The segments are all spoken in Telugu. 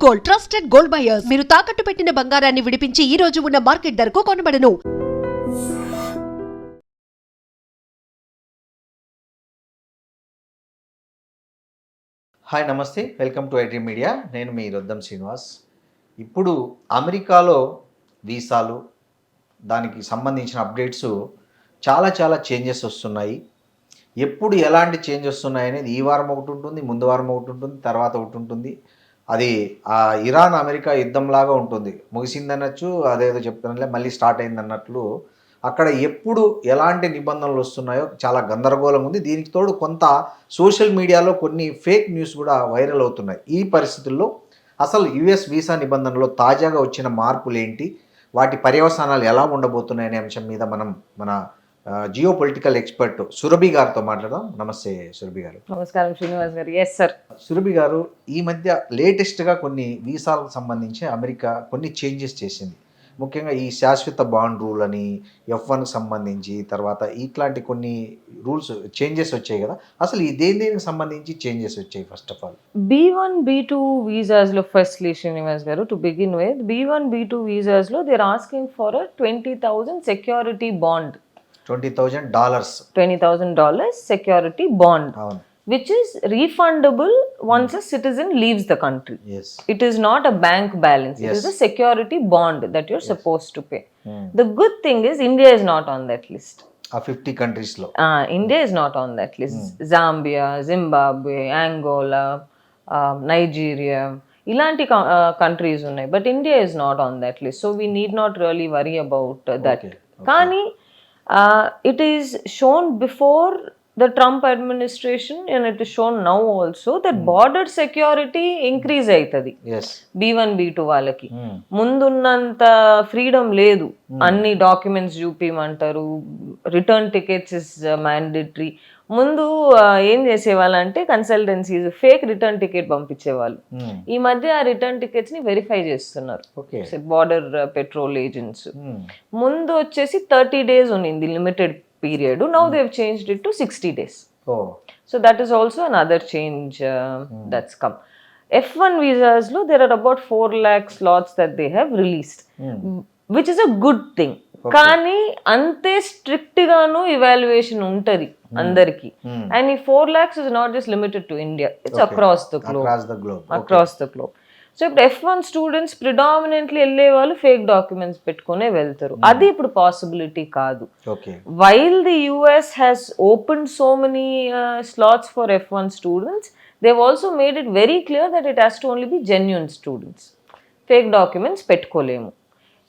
Gold, trusted gold buyers. మీరు తాకట్టు పెట్టిన బంగారాన్ని విడిపించి ఈ రోజు ఉన్న మార్కెట్ ధరకు కొనబడను. హాయ్ నమస్తే, వెల్కమ్ టు ఐడ్రీమ్ మీడియా. నేను మీ రొద్దం శ్రీనివాస్. ఇప్పుడు అమెరికాలో వీసాలు దానికి సంబంధించిన అప్డేట్స్ చాలా చేంజెస్ వస్తున్నాయి. ఎప్పుడు ఎలాంటి చేంజ్ వస్తున్నాయి అనేది ఈ వారం ఒకటి ఉంటుంది, ముందు వారం ఒకటి ఉంటుంది, తర్వాత ఒకటి ఉంటుంది. అది ఇరాన్ అమెరికా యుద్ధంలాగా ఉంటుంది. ముగిసిందనొచ్చు, అదేదో చెప్తానులే, మళ్ళీ స్టార్ట్ అయింది అన్నట్లు అక్కడ ఎప్పుడు ఎలాంటి నిబంధనలు వస్తున్నాయో చాలా గందరగోళం ఉంది. దీనికి తోడు కొంత సోషల్ మీడియాలో కొన్ని ఫేక్ న్యూస్ కూడా వైరల్ అవుతున్నాయి. ఈ పరిస్థితుల్లో అసలు యుఎస్ వీసా నిబంధనలో తాజాగా వచ్చిన మార్పులు ఏంటి, వాటి పర్యవసానాలు ఎలా ఉండబోతున్నాయి అనే అంశం మీద మనం మన జియో పొలిటికల్ ఎక్స్పర్ట్ సురభి గారితో మాట్లాడదాం. నమస్తే సురభి గారు. నమస్కారం శ్రీనివాస్ గారు. Yes sir. సురభి గారు, ఈ మధ్య లేటెస్ట్గా కొన్ని వీసాలకు సంబంధించి అమెరికా కొన్ని చేంజెస్ చేసింది. ముఖ్యంగా ఈ శాశ్వత బాండ్ రూల్ అని, F1కి సంబంధించి, తర్వాత ఇట్లాంటి కొన్ని రూల్స్ చేంజెస్ వచ్చాయి కదా. అసలు ఈ దేనికి సంబంధించి చేంజెస్ వచ్చాయి? First of all B1 B2 వీసాస్లో ఫస్ట్లీ శ్రీనివాస్ గారు, to begin with B1 B2 వీసాస్లో they are asking for a $20,000 security bond. $20,000 security bond, which is refundable once a citizen leaves the country. Yes. It is not a bank balance. Yes. It is a security bond that you're supposed to pay. The good thing is India is not on that list. 50 countries lo. India is not on that list. Zambia, Zimbabwe, Angola, Nigeria, ilanti countries unnai, but India is not on that list. So we need not really worry about that. Okay. Kani it is shown before the Trump administration and it is shown now also that border security increase aitadi. Yes. B1 B2 వాళ్ళకి ముందున్నంత ఫ్రీడమ్ లేదు. అన్ని డాక్యుమెంట్స్ చూపిమంటారు, రిటర్న్ టికెట్స్ ఇస్ మ్యాండేటరీ. ముందు ఏం చేసేవాళ్ళంటే కన్సల్టెన్సీస్ ఫేక్ రిటర్న్ టికెట్ పంపించేవాళ్ళు. ఈ మధ్య ఆ రిటర్న్ టికెట్స్ ని వెరిఫై చేస్తున్నారు బార్డర్ పెట్రోల్ ఏజెంట్స్. ముందు వచ్చేసి 30 days ఉన్నింది limited period. Now they have changed it to 60 days. So that is also another change that's come. F1 visas lo there are about 4 lakh slots that they have released, which is a good thing. కానీ అంతే స్ట్రిక్ట్ గాను ఇవాల్యుయేషన్ ఉంటది అందరికి. అండ్ ఈ 4 lakhs is not just limited to India, it's across the globe. So ఇప్పుడు F1 స్టూడెంట్స్ ప్రిడామినెంట్లీ వెళ్ళే వాళ్ళు ఫేక్ డాక్యుమెంట్స్ పెట్టుకునే వెళ్తారు. అది ఇప్పుడు పాసిబిలిటీ కాదు. While the US has opened so many slots for F1 students, they've also made it very clear that it has to only be genuine students. Fake documents పెట్టుకోలేము.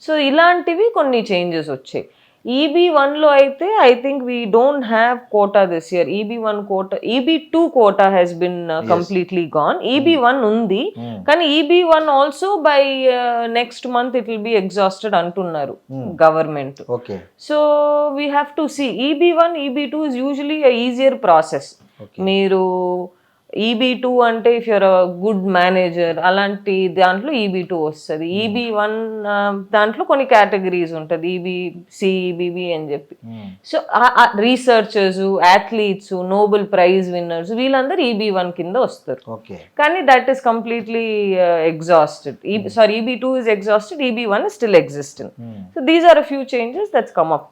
సో ఇలాంటివి కొన్ని చేంజెస్ వచ్చాయి. EB1లో అయితే I think we don't have quota this year. EB1 quota, EB2 quota has been completely gone. EB1 ఉంది, కానీ EB1 also by next month it will be exhausted అంటున్నారు government. So we have to see. EB1 EB2 is usually easier process. మీరు EB2 అంటే if you're a good manager అలాంటి దాంట్లో EB2 వస్తుంది. EB1 దాంట్లో కొన్ని కేటగిరీస్ ఉంటుంది, EBC EBB అని చెప్పి. So researchers, athletes, Nobel prize winners వీళ్ళందరూ EB1 కింద వస్తారు. కానీ that is completely exhausted. EB2 is exhausted, EB1 is still existing. So these are a few changes that's come up.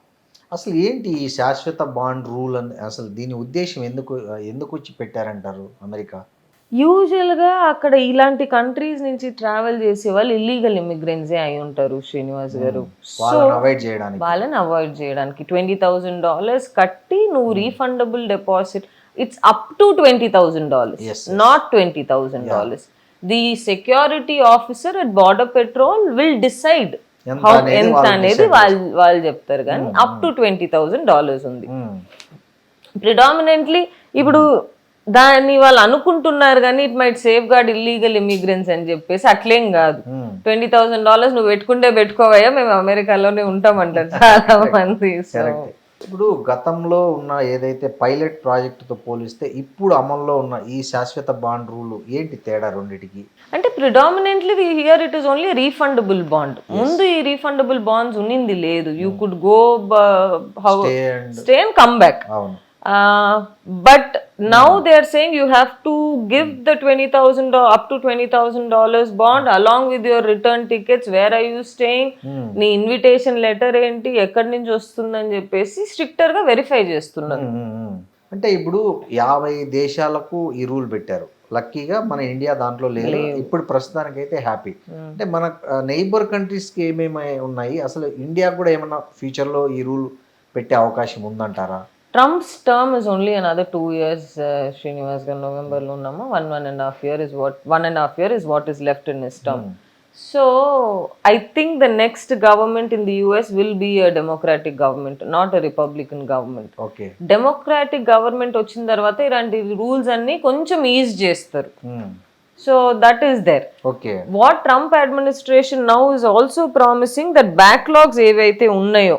అసలు ఏంటి ఈ శాశ్వత బాండ్ రూల్ అని, అసలు దీని ఉద్దేశం ఎందుకు వచ్చి పెట్టారంటారు అమెరికా? యూజువల్గా అక్కడ ఇలాంటి కంట్రీస్ నుంచి ట్రావెల్ చేసే వాళ్ళు ఇల్లీగల్ ఇమిగ్రెంట్సే అయి ఉంటారు శ్రీనివాస్ గారు. వాళ్ళని అవాయిడ్ చేయడానికి $20,000 కట్టి నువ్వు refundable deposit, it's up to $20,000, not $20,000. The security officer at border petrol will decide ఎంత అనేది వాళ్ళు చెప్తారు. కానీ అప్ టు $20,000 ఉంది. ప్రిడామినెంట్లీ ఇప్పుడు దాన్ని వాళ్ళు అనుకుంటున్నారు కానీ it might safeguard illegal immigrants అని చెప్పేసి అట్లేం కాదు. $20,000 నువ్వు పెట్టుకోవయ్యా, మేము అమెరికాలోనే ఉంటామంటారు చాలా మంది. ఇప్పుడు గతంలో ఉన్న ఏదైతే పైలట్ ప్రాజెక్టుతో పోలిస్తే ఇప్పుడు అమల్లో ఉన్న ఈ శాశ్వత బాండ్ రూల్ ఏంటి తేడా రెండిటికి? అంటే predominantly here it is only refundable bond. ముందు ఈ రీఫండబుల్ బాండ్స్ ఉన్నింది లేదు. You could go stay and come back. But now they are saying you have to give the $20,000 up to $20,000 bond along with your return tickets. Where are you staying? నీ ఇన్విటేషన్ లెటర్ ఏంటి, ఎక్కడి నుంచి వస్తుందని చెప్పేసి స్ట్రిక్టర్ గా వెరిఫై చేస్తున్నారు. అంటే ఇప్పుడు 50 దేశాలకు ఈ రూల్ పెట్టారు. లక్కీగా మన ఇండియా దాంట్లో లేదు ఇప్పుడు ప్రస్తుతానికైతే హ్యాపీ. అంటే మన నైబర్ కంట్రీస్కి ఏమేమి ఉన్నాయి, అసలు ఇండియా కూడా ఏమన్నా ఫ్యూచర్లో ఈ రూల్ పెట్టే అవకాశం ఉందంటారా? Trump's term is only another 2 years, Srinivas garu. November lo unnama. 1.5 year is what is left in his term. So I think the next government in the US will be a democratic government, not a republican government. Okay. Democratic government వచ్చిన తర్వాత ఇలాంటి రూల్స్ అన్ని కొంచెం ఈజ్ చేస్తారు. So that is there. Okay. What Trump administration now is also promising that backlogs ఏవైతే ఉన్నాయో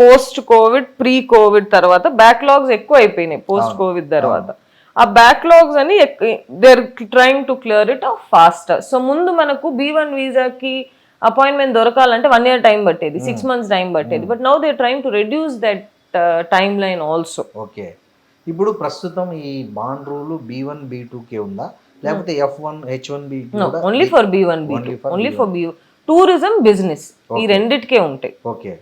పోస్ట్ కోవిడ్ ప్రీ కోవిడ్ తర్వాత backlogs ఎక్కువ అయిపోయినాయి పోస్ట్ కోవిడ్ తర్వాత. ఆ బ్యాక్లాగ్స్ అని they are trying to clear it off faster. So ముందు మనకు B1 వీసాకి అపాయింట్మెంట్ దొరకాలంటే 1 year టైం పట్టేది, 6 months టైం పట్టేది. But now they are trying to reduce that timeline also. Okay. ఇప్పుడు ప్రస్తుతం ఈ బాండ్ రూల్ B1 B2కే ఉందా, లేకపోతే F1 H1B? Only for B1 B2, only for tourism business ఈ రెండిటికే ఉంటాయి. ఓకే.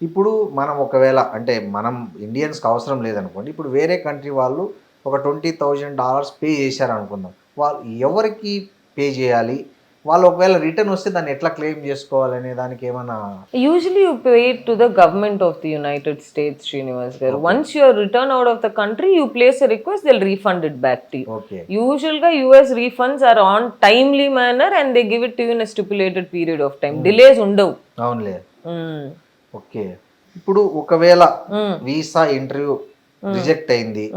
ఇప్పుడు మనం ఒకవేళ అంటే మనం ఇండియన్స్కి అవసరం లేదనుకోండి, ఇప్పుడు వేరే కంట్రీ వాళ్ళు ఒక $20,000 పే చేశారు అనుకుందాం, వాళ్ళు ఎవరికి పే చేయాలి, వాళ్ళు ఒకవేళ రిటర్న్ వస్తే దాన్ని ఎట్లా క్లెయిమ్ చేసుకోవాలనే దానికి ఏమైనా? Usually you pay to the government of the United States, Srinivas garu. Once you are return out of the country you place a request, they will refund it back to you. Usual గా US refunds are on timely manner and they give it to you in a stipulated period of time. Delays ఉండవు. అవునులే. ఓకే. ఇప్పుడు ఒకవేళ వీసా ఇంటర్వ్యూ రిజెక్ట్ అయింది,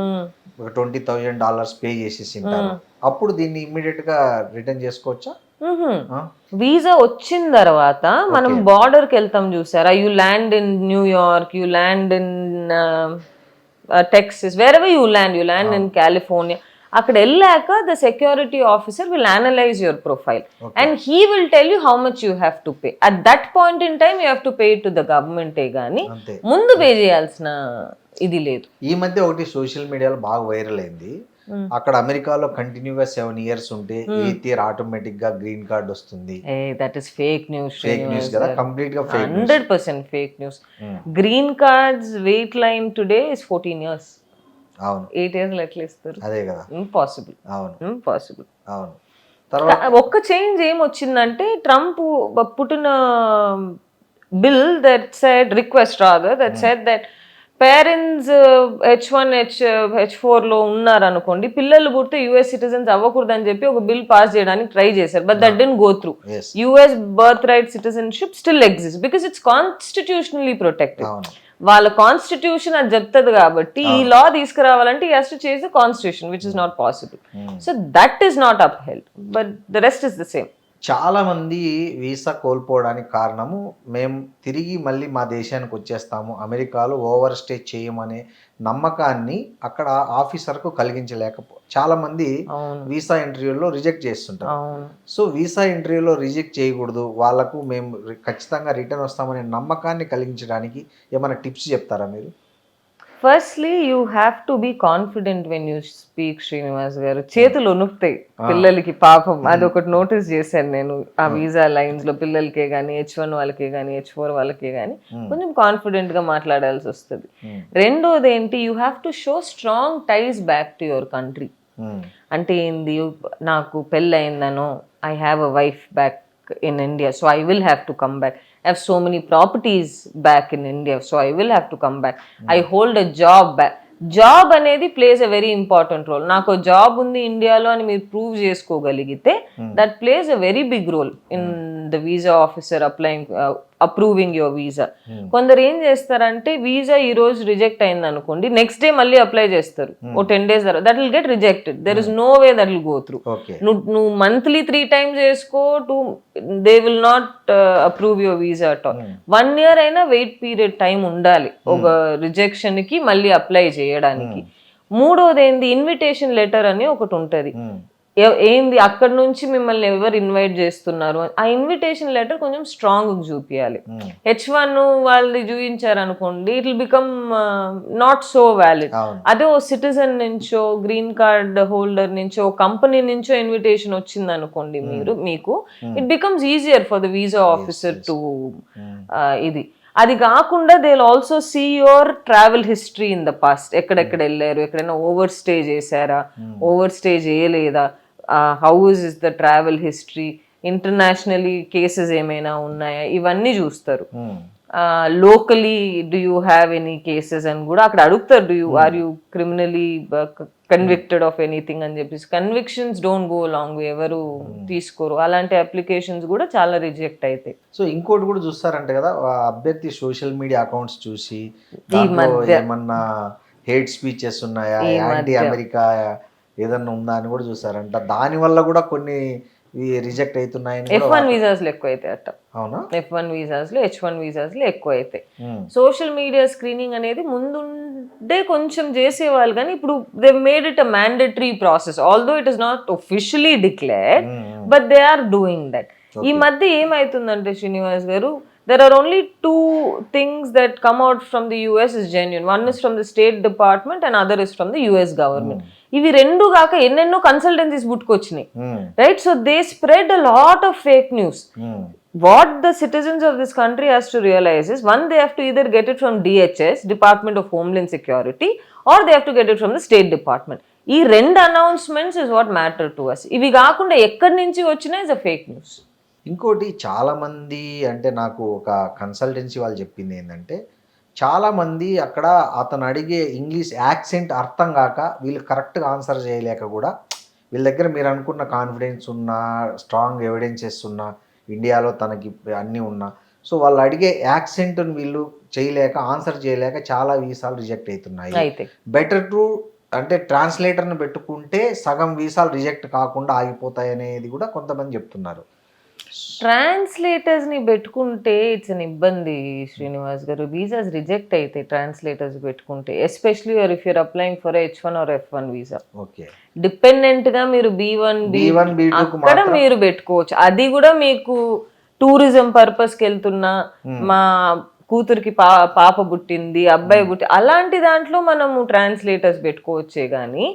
ఒక $20,000 పే చేసేసి ఉంటారు, అప్పుడు దీన్ని ఇమ్మీడియట్ గా రిటర్న్ చేసుకోవచ్చా? వీసా వచ్చిన తర్వాత మనం బార్డర్ కి వెళ్తాం చూసారా, you land in New York, you land in Texas, wear ever you land in California. అక్కడ వెళ్ళాక the security officer will analyse your profile and he will tell you how much you have to pay. At that point in time you have to pay to the గవర్నమెంటే గానీ ముందు పే చేయాల్సిన ఇది లేదు. ఈ మధ్య ఒకటి సోషల్ మీడియాలో బాగా వైరల్ అయింది, అక్కడ అమెరికాలో కంటిన్యూగా 7 years ఉంటే 8th year ఆటోమేటిక్ గా గ్రీన్ కార్డ్ వస్తుంది. That is fake news. Fake news కదా, కంప్లీట్ గా fake. 100% fake news. Green cards wait line today is 14 years. అవును. 8 years ఎట్లా ఇస్తారు? అదే కదా, ఇంపాసిబుల్. అవును, ఇంపాసిబుల్. అవును. తర్వాత ఒక్క చేంజ్ ఏమొచ్చిందంటే ట్రంప్ పుట్టిన bill that said, request rather that said that parents H1 H4 లో ఉన్నారు అనుకోండి, పిల్లలు పుడితే యుఎస్ సిటిజన్స్ అవ్వకూడదని చెప్పి ఒక బిల్ పాస్ చేయడానికి ట్రై చేశారు. But that didn't go through. US birth right citizenship still exist because it's constitutionally protected. వాళ్ళ కాన్స్టిట్యూషన్ అది చెప్తుంది కాబట్టి ఈ లా తీసుకురావాలంటే ఈ has to change the constitution, which is not possible. So that is not up held, but the rest is the same. చాలా మంది వీసా కోల్పోవడానికి కారణము మేము తిరిగి మళ్ళీ మా దేశానికి వచ్చేస్తాము, అమెరికాలో ఓవర్ స్టే చేయమనే నమ్మకాన్ని అక్కడ ఆఫీసర్కు కలిగించలేకపో చాలా మంది వీసా ఇంటర్వ్యూలో రిజెక్ట్ చేస్తుంటారు. సో వీసా ఇంటర్వ్యూలో రిజెక్ట్ చేయకూడదు, వాళ్ళకు మేము ఖచ్చితంగా రిటర్న్ వస్తామనే నమ్మకాన్ని కలిగించడానికి ఏమైనా టిప్స్ చెప్తారా మీరు? Firstly you have to be confident when you speak, Srinivas garu. చేతులు వణుకుతాయి పిల్లలకి పాపం. అది ఒకటి నోటీస్ చేశాను నేను ఆ వీసా లైన్స్ లో. పిల్లలకే కానీ H1 వాళ్ళకే కానీ H4 వాళ్ళకే కానీ కొంచెం కాన్ఫిడెంట్ గా మాట్లాడాల్సి వస్తుంది. రెండోది ఏంటి, you have to show strong ties back to your country. అంటే ఏంది, నాకు పెళ్ళి అయిందనో, I have a wife back in India, so I will have to come back. I have so many properties back in India, so I will have to come back. I hold a job back. Job అనేది places a very important role. నాకు జాబ్ ఉంది ఇండియాలో అని మీరు ప్రూవ్ చేసుకోగలిగితే that places a very big role in the visa officer approving your visa. కొందరు ఏం చేస్తారంటే వీసా ఈ రోజు రిజెక్ట్ అయింది అనుకోండి, నెక్స్ట్ డే మళ్ళీ అప్లై చేస్తారు ఓ 10 days తర్వాత, that will get rejected. There is no way that will go through. నువ్వు మంత్లీ 3 times చేసుకో, they will not approve your visa at all. 1 year అయినా వెయిట్ పీరియడ్ టైం ఉండాలి ఒక రిజెక్షన్ కి మళ్ళీ అప్లై చేయడానికి. మూడోది ఏంది, ఇన్విటేషన్ లెటర్ అని ఒకటి ఉంటది. ఏంది అక్కడ నుంచి మిమ్మల్ని ఎవరు ఇన్వైట్ చేస్తున్నారు ఆ ఇన్విటేషన్ లెటర్ కొంచెం స్ట్రాంగ్ చూపించాలి. H1 వాళ్ళది చూపించారు అనుకోండి, it will become not so valid. అదే ఓ సిటిజన్ నుంచో, గ్రీన్ కార్డ్ హోల్డర్ నుంచో, కంపెనీ నుంచో ఇన్విటేషన్ వచ్చింది అనుకోండి మీకు, it becomes easier for the visa officer to ఇది. అది కాకుండా they will also see your travel history in the past. ఎక్కడెక్కడ వెళ్ళారు, ఎక్కడైనా ఓవర్ స్టే చేశారా, ఓవర్ స్టే చేయలేదా, how is the travel history, internationally cases ఏమైనా ఉన్నాయా, ఇవన్నీ చూస్తారు. Locally do you have any cases అని కూడా అక్కడ అడుగుతారు. Are you criminally convicted of anything అని చెప్పేసి. Convictions don't go long way, ఎవరు తీసుకోరు. అలాంటి అప్లికేషన్స్ కూడా చాలా రిజెక్ట్ అవుతాయి. సో ఇంకోటి కూడా చూస్తారంటే కదా, అభ్యర్థి సోషల్ మీడియా అకౌంట్స్ చూసి ఏమన్నా హేట్ స్పీచెస్ ఉన్నాయా, యాంటీ అమెరికా ఏదన్నా ఉందా అని కూడా చూసారంట. దాని వల్ల కూడా కొన్ని రిజెక్ట్ అవుతున్నాయని. F1 వీసాస్లో ఎక్కువ అవుతాయి అట్ట. అవునా? F1 వీసాస్లో, H1 వీసాస్లో ఎక్కువ అవుతాయి. సోషల్ మీడియా స్క్రీనింగ్ అనేది ముందుండే కొంచెం చేసేవాళ్ళు, కానీ ఇప్పుడు they made it a mandatory process. Although it is not officially declared, but they are doing that. ఈ మధ్య ఏమైతుందంటే శ్రీనివాస్ గారు, there are only two things that come out from the US is genuine. One is from the State Department and other is from the US government. ఇవి రెండు కాక ఎన్నెన్నో కన్సల్టెన్సీస్ పుట్టుకొచ్చినాయి, right? So they spread a lot of fake news. What the citizens of this country has to realize is, one, they have to either get it from DHS, Department of Homeland Security, or they have to get it from the State Department. ఈ రెండు announcements is what matter to us. ఇవి కాకుండా ఎక్కడి నుంచి వచ్చినా ఇస్ అ ఫేక్ న్యూస్. ఇంకోటి చాలామంది, అంటే నాకు ఒక కన్సల్టెన్సీ వాళ్ళు చెప్పింది ఏంటంటే, చాలామంది అక్కడ అతను అడిగే ఇంగ్లీష్ యాక్సెంట్ అర్థం కాక వీళ్ళు కరెక్ట్గా ఆన్సర్ చేయలేక కూడా, వీళ్ళ దగ్గర మీరు అనుకున్న కాన్ఫిడెన్స్ ఉన్నా, స్ట్రాంగ్ ఎవిడెన్సెస్ ఉన్నా, ఇండియాలో తనకి అన్నీ ఉన్నా, సో వాళ్ళు అడిగే యాక్సెంట్ని వీళ్ళు చేయలేక, ఆన్సర్ చేయలేక చాలా వీసాలు రిజెక్ట్ అవుతున్నాయి. బెటర్ టు అంటే ట్రాన్స్లేటర్ని పెట్టుకుంటే సగం వీసాలు రిజెక్ట్ కాకుండా ఆగిపోతాయి అనేది కూడా కొంతమంది చెప్తున్నారు. ట్రాన్స్లేటర్స్ ని పెట్టుకుంటే ఇట్స్ అన్ ఇబ్బంది శ్రీనివాస్ గారు. వీసాస్ రిజెక్ట్ అయితే ట్రాన్స్లేటర్స్ పెట్టుకుంటే, especially if you're applying for H1 or F1 visa, dependent గా మీరు B1 అక్కడ మీరు పెట్టుకోవచ్చు. అది కూడా మీకు టూరిజం పర్పస్ కి వెళ్తున్నా, మా కూతురికి పాప పుట్టింది, అబ్బాయి పుట్టి, అలాంటి దాంట్లో మనము ట్రాన్స్లేటర్స్ పెట్టుకోవచ్చే గానీ,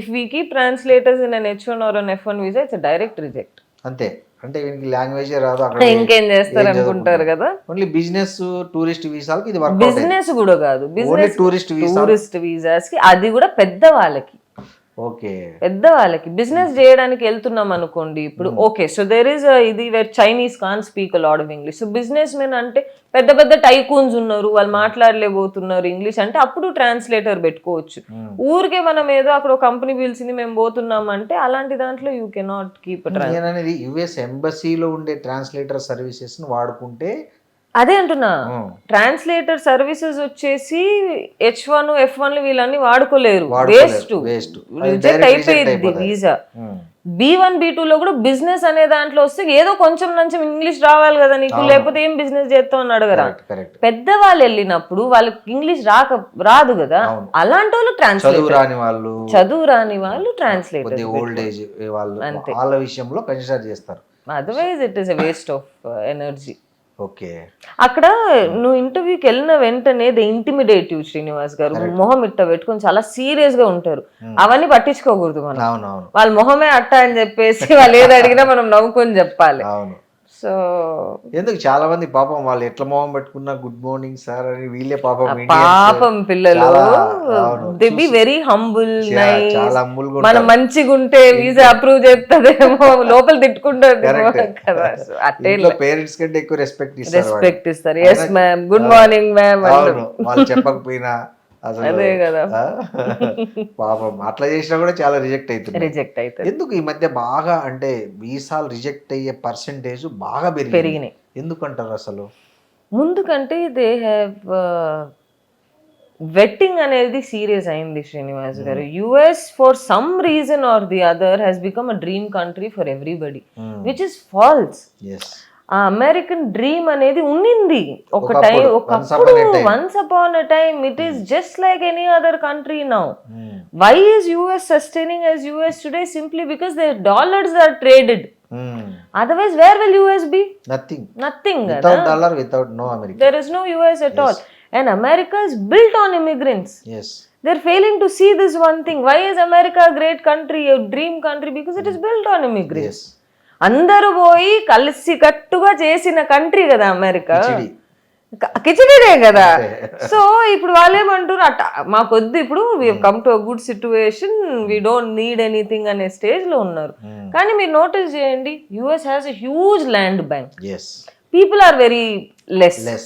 if we keep translators in an H1 or an F1 visa, it's direct reject. అంతే. అంటే వీనికి లాంగ్వేజ్ రాదు, అక్కడ ఇంకేం చేస్తారు అనుకుంటారు కదా. ఓన్లీ బిజినెస్ టూరిస్ట్ వీసాలకి ఇది వర్క్. బిజినెస్ కూడా కాదు, బిజినెస్ టూరిస్ట్ వీసాస్ కి, అది కూడా పెద్ద వాళ్ళకి. ఓకే, పెద్ద వాళ్ళకి బిజినెస్ చేయడానికి వెళ్తున్నాం అనుకోండి ఇప్పుడు. ఓకే, సో దేర్ ఇస్ ఇది where Chinese can speak lot of English. So businessmen అంటే పెద్ద పెద్ద టైకూన్స్ ఉన్నారు, వాళ్ళు మాట్లాడలేకపోతున్నారు ఇంగ్లీష్ అంటే, అప్పుడు ట్రాన్స్లేటర్ పెట్టుకోవచ్చు. ఊరికే మనం ఏదో అక్కడ కంపెనీ పిలిచింది మేము పోతున్నాం అంటే, అలాంటి దాంట్లో యూ కెనాట్ కీప్. అనేది యుఎస్ ఎంబసీలో ఉండే ట్రాన్స్లేటర్ సర్వీసెస్ వాడుకుంటే, అదే అంటున్నా, ట్రాన్స్లేటర్ సర్వీసెస్ వచ్చేసి H1 F1 వీళ్ళని వాడుకోలేరు, వేస్ట్, రిజెక్ట్ అయిపోయింది వీసా. B1 B2 లో కూడా బిజినెస్ అనే దాంట్లో వస్తే ఏదో కొంచెం ఇంగ్లీష్ రావాలి కదా నీకు, లేకపోతే ఏం బిజినెస్ చేస్తావు అని అడగరా. పెద్దవాళ్ళు వెళ్ళినప్పుడు వాళ్ళకి ఇంగ్లీష్ రాదు కదా, అలాంటి వాళ్ళు ట్రాన్స్లేటర్, చదువు రాని వాళ్ళు ట్రాన్స్లేటర్, ఓల్డ్ ఏజ్ వాళ్ళ విషయంలో కన్సిడర్ చేస్తారు. Otherwise it is a waste of energy. Okay, అక్కడ నువ్వు ఇంటర్వ్యూకి వెళ్ళిన వెంటనే దే ఇంటిమిడేటివ్ శ్రీనివాస్ గారు, మొహం ఇట్ట పెట్టుకొని చాలా సీరియస్ గా ఉంటారు. అవన్నీ పట్టించుకోకూడదు మనం. వాళ్ళ మొహమే అట్ట అని చెప్పేసి వాళ్ళు ఏది అడిగినా మనం నవ్వుకొని చెప్పాలి. సో ఎందుకు చాలా మంది పాపం వాళ్ళు ఎట్లా మొహం పెట్టుకున్నా గుడ్ మార్నింగ్ సార్ అని వీళ్ళే పాపం పిల్లలు దే బి వెరీ హంబుల్, మనం మంచిగా ఉంటే వీసా అప్రూవ్ చేస్తుందేమో, లోపల తిట్టుకుంటారు కదా. అట్టే పేరెంట్స్ కంటే ఎక్కువ రెస్పెక్ట్ ఇస్తారు. Yes ma'am, good morning ma'am, వాళ్ళు చెప్పకపోయినా అదే కదా. పాపం అట్లా చేసినా కూడా చాలా రిజెక్ట్ అవుతుంది. ఎందుకు ఈ మధ్య బాగా అంటే వీసాలు రిజెక్ట్ అయ్యే పర్సెంటేజ్ బాగా పెరిగినాయి, ఎందుకంటారు అసలు? ముందు కంటే దే హ్యావ్ వెట్టింగ్ అనేది సీరియస్ అయింది Srinivas garu. US for some reason are the other has become a dream country for everybody, which is false. ఆ అమెరికన్ డ్రీమ్ అనేది ఉండింది ఒక ఒకప్పుడు, టైం, once ఒకప్పుడు upon a time. Once upon a time. It is just like any other country now. Hmm. Why is US sustaining as US today? Simply because their dollars are traded. Hmm. Otherwise, where will US be? Nothing. Nothing. Without dollar, without no America. There is no US at all. And America is built on immigrants. Yes. They're failing to see this one thing. Why is America a great country, a dream country? Because it is built on immigrants. Yes. అందరూ పోయి కలిసి కట్టుగా చేసిన కంట్రీ కదా అమెరికా. Kichidi. కిచడీనే కదా. సో ఇప్పుడు వాళ్ళేమంటారు, అట్ట మాకొద్దు, ఇప్పుడు we come to a good situation, we don't need anything అనే స్టేజ్ లో ఉన్నారు. కానీ మీరు నోటీస్ చేయండి, US has a huge land bank. Yes. People are very less, Less.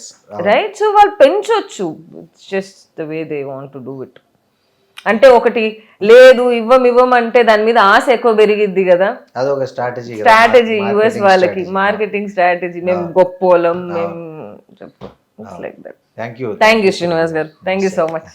Right? So వాళ్ళు పెంచొచ్చు. It's just the way they want to do it. అంటే ఒకటి లేదు, ఇవ్వం అంటే దాని మీద ఆశ ఎక్కువ పెరిగిద్ది కదా. అదొక స్ట్రాటజీ. యుఎస్ వాళ్ళకి మార్కెటింగ్ స్ట్రాటజీ. మేము గొప్పోలం, మేము చెప్పు. It's like that. Thank you thank you Srinivas garu. Thank you so much.